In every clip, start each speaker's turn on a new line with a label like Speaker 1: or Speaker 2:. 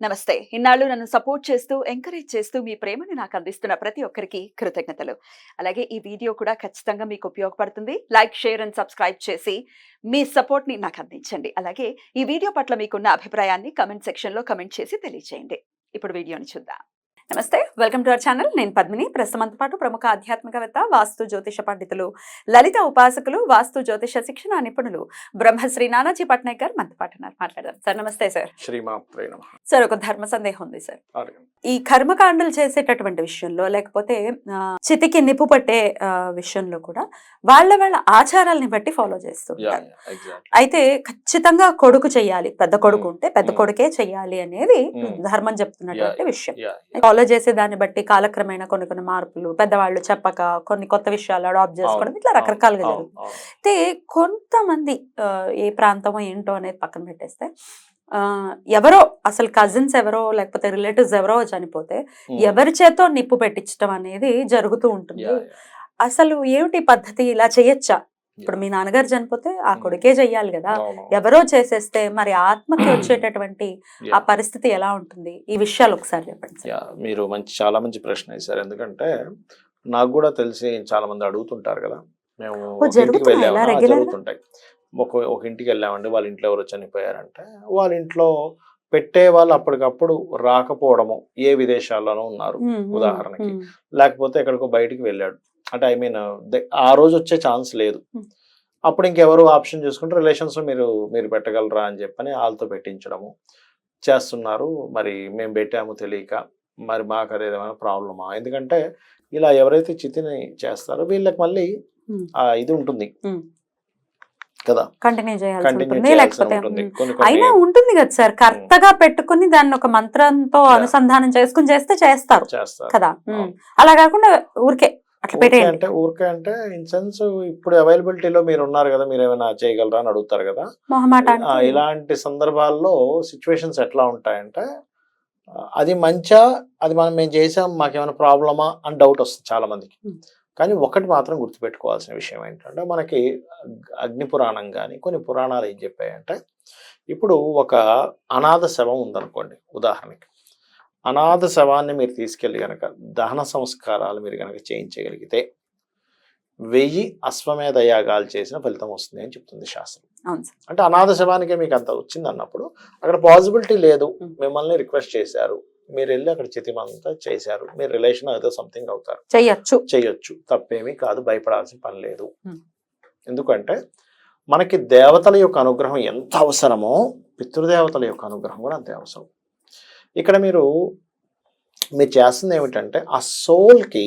Speaker 1: నమస్తే. ఇన్నాళ్ళు నన్ను సపోర్ట్ చేస్తూ, ఎంకరేజ్ చేస్తూ మీ ప్రేమని నాకు అందిస్తున్న ప్రతి ఒక్కరికి కృతజ్ఞతలు. అలాగే ఈ వీడియో కూడా ఖచ్చితంగా మీకు ఉపయోగపడుతుంది. లైక్, షేర్ అండ్ సబ్స్క్రైబ్ చేసి మీ సపోర్ట్‌ని నాకు అందించండి. అలాగే ఈ వీడియో పట్ల మీకున్న అభిప్రాయాన్ని కామెంట్ సెక్షన్‌లో కామెంట్ చేసి తెలియజేయండి. ఇప్పుడు వీడియోని చూద్దాం. నమస్తే, వెల్కమ్ టు అవర్ ఛానల్. నేను పద్మిని. ప్రస్తుతంతో పాటు ప్రముఖ ఆధ్యాత్మికవేత్త, వాస్తు జ్యోతిష పండితులు, లలిత ఉపాసకులు, వాస్తు జ్యోతిష శిక్షణ నిపుణులు బ్రహ్మశ్రీ నానాజీ పట్నాయక్ గారు మనతో పాటు ఉన్నారు. మాట్లాడదాం సార్. నమస్తే సార్.
Speaker 2: శ్రీమాత్రే నమః.
Speaker 1: సార్, ఒక ధర్మ సందేహం ఉంది సార్.
Speaker 2: అడగండి.
Speaker 1: ఈ కర్మకాండలు చేసేటటువంటి విషయంలో, లేకపోతే చితికి నిప్పు పట్టే విషయంలో కూడా వాళ్ళ ఆచారాలని బట్టి ఫాలో చేస్తుంటారు.
Speaker 2: ఎగ్జాక్ట్లీ.
Speaker 1: అయితే ఖచ్చితంగా కొడుకు చెయ్యాలి, పెద్ద కొడుకు ఉంటే పెద్ద కొడుకే చెయ్యాలి అనేది ధర్మం చెప్తున్నటువంటి విషయం. ఫాలో చేసే దాన్ని బట్టి కాలక్రమేణా కొన్ని మార్పులు, పెద్దవాళ్ళు చెప్పక కొన్ని కొత్త విషయాలు అడాప్ట్ చేసుకోవడం, ఇట్లా రకరకాలుగా జరుగుతుంది. అయితే కొంతమంది ఏ ప్రాంతమో ఏంటో అనేది పక్కన పెట్టేస్తే, ఎవరో అసలు కజిన్స్ ఎవరో లేకపోతే రిలేటివ్స్ ఎవరో చనిపోతే ఎవరి చేతో నిప్పు పెట్టించడం అనేది జరుగుతూ ఉంటుంది. అసలు ఏమిటి పద్ధతి, ఇలా చేయొచ్చా? ఇప్పుడు మీ నాన్నగారు చనిపోతే ఆ కొడుకే చెయ్యాలి కదా, ఎవరో చేసేస్తే మరి ఆత్మకి వచ్చేటటువంటి ఆ పరిస్థితి ఎలా ఉంటుంది? ఈ విషయాలు ఒకసారి చెప్పండి.
Speaker 2: మీరు చాలా మంచి ప్రశ్న వేశారు. ఎందుకంటే నాకు కూడా తెలిసి చాలా మంది అడుగుతుంటారు కదా. మేము జరుగుతుంటాయి. ఒక ఇంటికి వెళ్ళామండి, వాళ్ళ ఇంట్లో ఎవరో చనిపోయారంటే వాళ్ళ ఇంట్లో పెట్టే వాళ్ళు అప్పటికప్పుడు రాకపోవడము, ఏ విదేశాల్లోనూ ఉన్నారు ఉదాహరణకి, లేకపోతే ఎక్కడికో బయటికి వెళ్ళాడు అంటే ఆ రోజు వచ్చే ఛాన్స్ లేదు. అప్పుడు ఇంకెవరు ఆప్షన్ చూసుకుంటే రిలేషన్స్ మీరు పెట్టగలరా అని చెప్పని వాళ్ళతో పెట్టించడము చేస్తున్నారు. మరి మేము పెట్టాము తెలియక, మరి మాకు అదేమైనా ప్రాబ్లమా? ఎందుకంటే ఇలా ఎవరైతే చితిని చేస్తారో వీళ్ళకి మళ్ళీ ఇది ఉంటుంది కదా,
Speaker 1: కంటిన్యూ చేయాల్సి లేకపోతే అయినా ఉంటుంది కదా సార్. కర్తగా పెట్టుకుని దాన్ని ఒక మంత్రంతో అనుసంధానం చేసుకుని చేస్తారు కదా. అలా కాకుండా ఊరికే
Speaker 2: ఊరికే అంటే ఇన్ సెన్స్ ఇప్పుడు అవైలబిలిటీలో మీరు ఉన్నారు కదా, మీరు ఏమైనా చేయగలరా అని అడుగుతారు కదా. ఇలాంటి సందర్భాల్లో సిచ్యువేషన్స్ ఎట్లా ఉంటాయంటే, అది మంచా, అది మేము చేసాం మాకేమైనా ప్రాబ్లమా అని డౌట్ వస్తుంది చాలా మందికి. కానీ ఒకటి మాత్రం గుర్తుపెట్టుకోవాల్సిన విషయం ఏంటంటే, మనకి అగ్ని పురాణం కానీ కొన్ని పురాణాలు ఏం చెప్పాయంటే, ఇప్పుడు ఒక అనాథ శవం ఉందనుకోండి ఉదాహరణకి, అనాథ శవాన్ని మీరు తీసుకెళ్ళి కనుక దహన సంస్కారాలు మీరు కనుక చేయించగలిగితే 1000 అశ్వమేధ యాగాలు చేసిన ఫలితం వస్తుంది అని చెప్తుంది శాస్త్రం. అంటే అనాథ శవానికే మీకు అంత వచ్చింది అన్నప్పుడు అక్కడ పాసిబిలిటీ లేదు. మిమ్మల్ని రిక్వెస్ట్ చేశారు, మీరు వెళ్ళి అక్కడ చితిమంతా చేశారు, మీరు రిలేషన్ ఏదో సంథింగ్ అవుతారు, చెయ్యొచ్చు, తప్పేమీ కాదు, భయపడాల్సిన పని లేదు. ఎందుకంటే మనకి దేవతల యొక్క అనుగ్రహం ఎంత అవసరమో పితృదేవతల యొక్క అనుగ్రహం కూడా అంతే అవసరం. ఇక్కడ మీరు చేస్తుంది ఏమిటంటే ఆ సోల్కి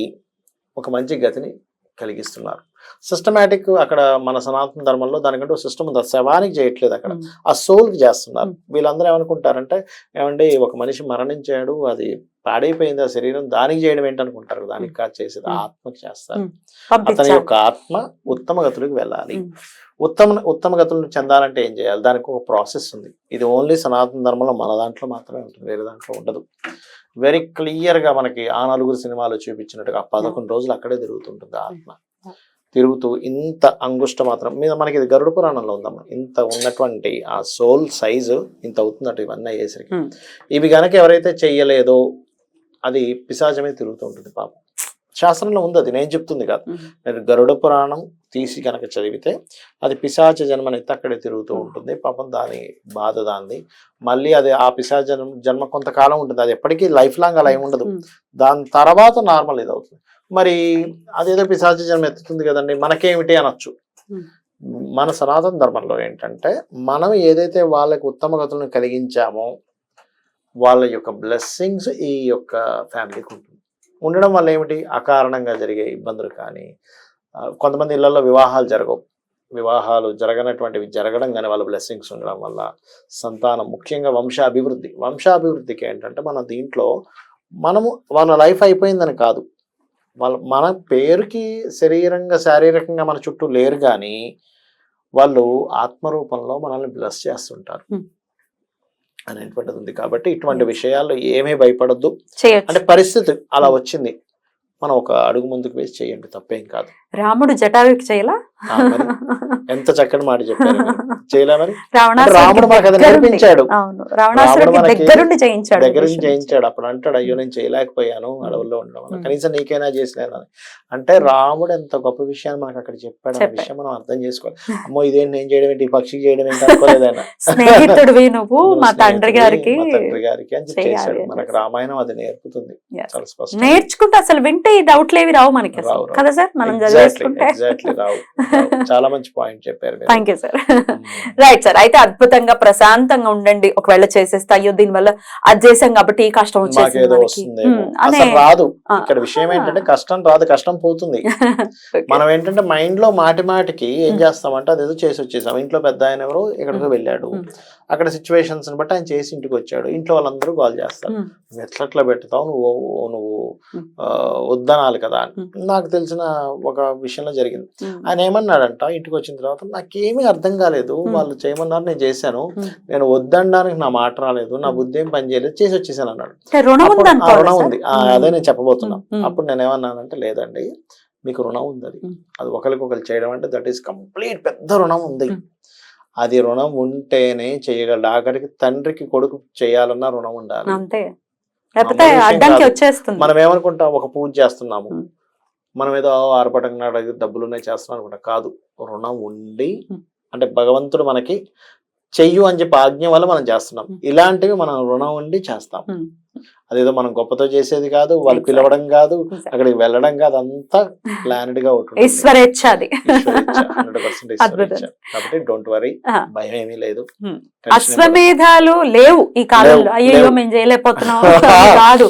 Speaker 2: ఒక మంచి గతిని కలిగిస్తున్నారు. సిస్టమేటిక్ అక్కడ మన సనాతన ధర్మంలో దానికంటే ఒక సిస్టమ్ ఉంది. శవానికి చేయట్లేదు, అక్కడ ఆ సోల్కి చేస్తున్నారు. వీళ్ళందరూ ఏమనుకుంటారంటే, ఏమండి ఒక మనిషి మరణించాడు, అది పాడైపోయింది ఆ శరీరం, దానికి చేయడం ఏంటనుకుంటారు. దానికి కాదు చేసేది, ఆత్మకి చేస్తారు. అతని యొక్క ఆత్మ ఉత్తమ గతులకు వెళ్ళాలి. ఉత్తమ గతులను చెందాలంటే ఏం చేయాలి? దానికి ఒక ప్రాసెస్ ఉంది. ఇది ఓన్లీ సనాతన ధర్మంలో మన దాంట్లో మాత్రమే ఉంటుంది, వేరే దాంట్లో ఉండదు. వెరీ క్లియర్గా మనకి ఆ 4 సినిమాలు చూపించినట్టుగా 11 రోజులు అక్కడే తిరుగుతుంటుంది ఆత్మ. తిరుగుతూ ఇంత అంగుష్ట మాత్రం మీద, మనకి ఇది గరుడ పురాణంలో ఉందమ్మా, ఇంత ఉన్నటువంటి ఆ సోల్ సైజు ఇంత అవుతుందట ఇవన్నీ అయ్యేసరికి. ఇవి కనుక ఎవరైతే చెయ్యలేదో అది పిశాచమే తిరుగుతూ ఉంటుంది పాపం. శాస్త్రంలో ఉంది, అది నేను చెప్తుంది కాదు. మీరు గరుడ పురాణం తీసి కనుక చదివితే అది పిశాచ జన్మనైతే అక్కడే తిరుగుతూ ఉంటుంది పాపం. దాని బాధ దాన్ని మళ్ళీ అది ఆ పిశాచ జన్మ కొంతకాలం ఉంటుంది, అది ఎప్పటికీ లైఫ్ లాంగ్ అలా ఏమి ఉండదు. దాని తర్వాత నార్మల్ ఇది అవుతుంది. మరి అదేదో పిశాచ జన్మ ఎత్తుతుంది కదండి, మనకేమిటి అనొచ్చు. మన సనాతన ధర్మంలో ఏంటంటే, మనం ఏదైతే వాళ్ళకి ఉత్తమ గతులను కలిగించామో వాళ్ళ యొక్క బ్లెస్సింగ్స్ ఈ యొక్క ఫ్యామిలీకి ఉంటుంది. ఉండడం వల్ల ఏమిటి, అకారణంగా జరిగే ఇబ్బందులు కానీ, కొంతమంది ఇళ్లలో వివాహాలు జరగనటువంటివి జరగడం కానీ వాళ్ళ బ్లెస్సింగ్స్ ఉండడం వల్ల సంతానం, ముఖ్యంగా వంశాభివృద్ధికి ఏంటంటే, మన దీంట్లో మనము వాళ్ళ లైఫ్ అయిపోయిందని కాదు, మన పేరుకి శారీరకంగా మన చుట్టూ లేరు కానీ వాళ్ళు ఆత్మరూపంలో మనల్ని బ్లెస్ చేస్తుంటారు అనేటువంటిది ఉంది. కాబట్టి ఇటువంటి విషయాల్లో ఏమీ భయపడద్దు. అంటే పరిస్థితి అలా వచ్చింది, మనం ఒక అడుగు ముందుకు వేసి చేయండి, తప్పేం కాదు.
Speaker 1: రాముడు జటాయుకి చేయలా?
Speaker 2: ఆ, మరి ఎంత చక్కటి మాట చెప్పారు మీరు. చేయలే మరి
Speaker 1: రావణాసురుడికి
Speaker 2: రాముడు మనకు అది
Speaker 1: దగ్గరుండి-
Speaker 2: నేర్పించాడు.
Speaker 1: అవును, రావణాసురుడికి
Speaker 2: రాముడు మనకి
Speaker 1: దగ్గరుండి చేయించాడు.
Speaker 2: దగ్గర నుంచి
Speaker 1: విషయం.
Speaker 2: చేయించాడు. అప్పుడు అంటాడు, అయ్యో నేను చేయలేకపోయాను అడవుల్లో ఉండడం వల్ల, కనీసం నీకైనా చేసినాను అని. అంటే రాముడు ఎంత గొప్ప విషయాన్ని మనకు అక్కడ చెప్పాడు. ఆ విషయం మనం అర్థం చేసుకోవాలి. అమ్మో ఇదేంటి నేను చేయడం ఏంటి, ఈ పక్షికి చేయడం ఏంటి అనుకోలేదు ఆయన.
Speaker 1: స్నేహితుడివి నువ్వు మా తండ్రి గారికి
Speaker 2: మా తండ్రి గారికి అని చెప్పి
Speaker 1: చేయాలి
Speaker 2: చేశాడు.
Speaker 1: అని
Speaker 2: మనకు రామాయణం అది నేర్పుతుంది చాలా స్పష్టంగా.
Speaker 1: నేర్చుకుంటే అసలు వింటే ఈ డౌట్లు ఏవి రావు మనకి అసలు.
Speaker 2: రావు.
Speaker 1: కదా సార్, మనం
Speaker 2: ఎగ్జాక్ట్లీ
Speaker 1: చదివేసుకుంటే.
Speaker 2: రావు. చాలా మంచి పాయింట్ చెప్పారు మీరు.
Speaker 1: Thank you sir. Right sir, అయితే అద్భుతంగా ప్రశాంతంగా ఉండండి. ఒకవేళ చేసేస్తే అయ్యో దీని వల్ల అది చేసాం కాబట్టి ఈ కష్టం వచ్చేసింది
Speaker 2: మాకేదో
Speaker 1: మనకి.
Speaker 2: వస్తుందేమో.
Speaker 1: అనే
Speaker 2: అసలు రాదు. ఇక్కడ విషయం ఏంటంటే కష్టం రాదు, కష్టం పోతుంది. మనం ఏంటంటే మైండ్ లో మాటి మాటికి ఏం చేస్తామంటే అదేదో చేసి వచ్చేసాం. ఇంట్లో పెద్ద ఆయన ఎవరో ఎక్కడికో వెళ్ళాడు, అక్కడ సిచ్యువేషన్స్ బట్టి ఆయన చేసి ఇంటికి వచ్చాడు. ఇంట్లో వాళ్ళందరూ కాల్ చేస్తారు, నువ్వు ఎట్లా పెడతావు, నువ్వు వద్దనాలి కదా అని. నాకు తెలిసిన ఒక విషయంలో జరిగింది. ఆయన ఏమన్నాడంట, ఇంటికి వచ్చిన తర్వాత నాకేమీ అర్థం కాలేదు, వాళ్ళు చేయమన్నారు నేను చేశాను, నేను వద్దనడానికి నా మాట రాలేదు, నా బుద్ధి ఏం పని చేయలేదు, చేసి వచ్చేసాను అన్నాడు. రుణం ఉంది, అదే నేను చెప్పబోతున్నా. అప్పుడు నేను ఏమన్నానంటే లేదండి, మీకు రుణం ఉంది, అది ఒకరికొకరు చేయడం అంటే దట్ ఈస్ కంప్లీట్ పెద్ద రుణం ఉంది. అది రుణం ఉంటేనే చేయగలడు. ఆఖరికి తండ్రికి కొడుకు చేయాలన్నా రుణం ఉండాలి.
Speaker 1: అంతే, లేకపోతే అడ్డంకి వచ్చేస్తుంది.
Speaker 2: మనం ఏమనుకుంటాం, ఒక పూజ చేస్తున్నాము, మనం ఏదో ఆర్భటంగా డబ్బులునే చేస్తున్నాం అనుకుంటా. కాదు, రుణం ఉండి అంటే భగవంతుడు మనకి చెయ్యు అని చెప్పి ఆజ్ఞ వల్ల మనం చేస్తున్నాం. ఇలాంటివి మనం రుణం ఉండి చేస్తాం. అదేదో మనం గొప్పతో చేసేది కాదు, వాళ్ళు పిలవడం కాదు, అక్కడికి వెళ్ళడం కాదు, అంతా ప్లానెడ్ గా ఉంటుంది.
Speaker 1: ఈశ్వరేచ్ఛ అది.
Speaker 2: 100% ఈశ్వరేచ్ఛ. కాబట్టి డోంట్ వరీ, భయం ఏమీ లేదు.
Speaker 1: అశ్వమేధాలు లేవు ఈ కాలంలో. అయ్యో మేము చేయలేకపోతున్నాం కాదు,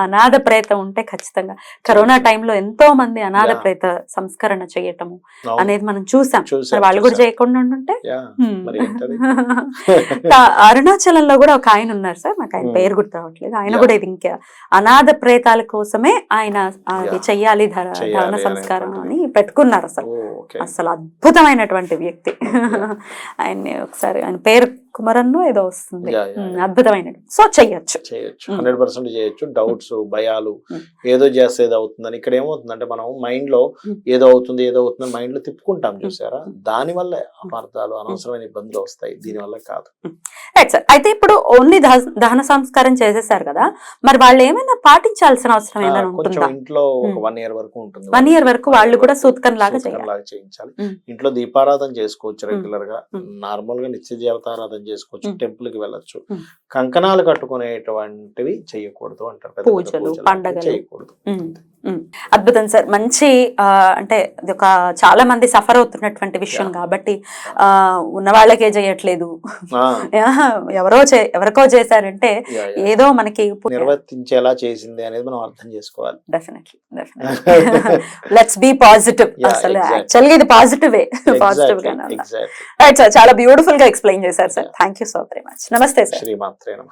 Speaker 1: అనాథ ప్రేత ఉంటే ఖచ్చితంగా. కరోనా టైంలో ఎంతో మంది అనాథ ప్రేత సంస్కరణ చేయటము అనేది మనం చూసాం. వాళ్ళు కూడా చేయకుండా ఉంటే. అరుణాచలంలో కూడా ఒక ఆయన ఉన్నారు సార్, నాకు ఆయన పేరు గుర్తు రావట్లేదు. ఆయన కూడా ఇది ఇంకా అనాథ ప్రేతాల కోసమే ఆయన అది చెయ్యాలి దహన సంస్కారం అని పెట్టుకున్నారు. అసలు అద్భుతమైనటువంటి వ్యక్తి. ఆయన్ని ఒకసారి, ఆయన పేరు కుమరన్ను ఏదో వస్తుంది, అద్భుతమైన. సో చెయ్యొచ్చు
Speaker 2: 100% చేయొచ్చు. డౌట్స్, భయాలు, ఏదో చేస్తే ఏదో అవుతుందని. ఇక్కడ ఏమవుతుందంటే మనం మైండ్ లో ఏదో అవుతుంది మైండ్ లో తిప్పుకుంటాం చూసారా, దాని వల్ల అపార్థాలు, అనవసరమైన ఇబ్బందులు వస్తాయి. దీని వల్ల కాదు.
Speaker 1: రైట్ సార్, అయితే ఇప్పుడు ఓన్లీ దహన సంస్కారం చేసేసారు కదా, మరి వాళ్ళు ఏమైనా పాటించాల్సిన అవసరం ఏమైనా ఉంటుందా?
Speaker 2: ఇంట్లో ఒక 1 year వరకు ఉంటుంది.
Speaker 1: 1 year వరకు వాళ్ళు కూడా సూత్కం లాగా
Speaker 2: చేయించాలి. ఇంట్లో దీపారాధన చేసుకోవచ్చు రెగ్యులర్ గా, నార్మల్ గా నిత్య దేవతారాధన చేసుకోవచ్చు, టెంపుల్ కి వెళ్ళొచ్చు. కంకణాలు కట్టుకునేటువంటివి చేయకూడదు అంటారు,
Speaker 1: పూజలు పండగలు
Speaker 2: చేయకూడదు.
Speaker 1: అద్భుతం సార్, మంచి అంటే ఇది ఒక చాలా మంది సఫర్ అవుతున్నటువంటి విషయం కాబట్టి ఉన్న వాళ్ళకే చేయట్లేదు, ఎవరికో చేశారంటే ఏదో మనకి
Speaker 2: నిర్వర్తించేలా చేసింది అనేది మనం అర్థం చేసుకోవాలి.
Speaker 1: Definitely let's be positive. అసలు యాక్చువల్గా ఇది పాజిటివ్ గా. రైట్ సార్, చాలా బ్యూటిఫుల్ గా ఎక్స్ప్లెయిన్ చేశారు sir. Thank you so very much. నమస్తే సార్.
Speaker 2: శ్రీమాత్రే నమః.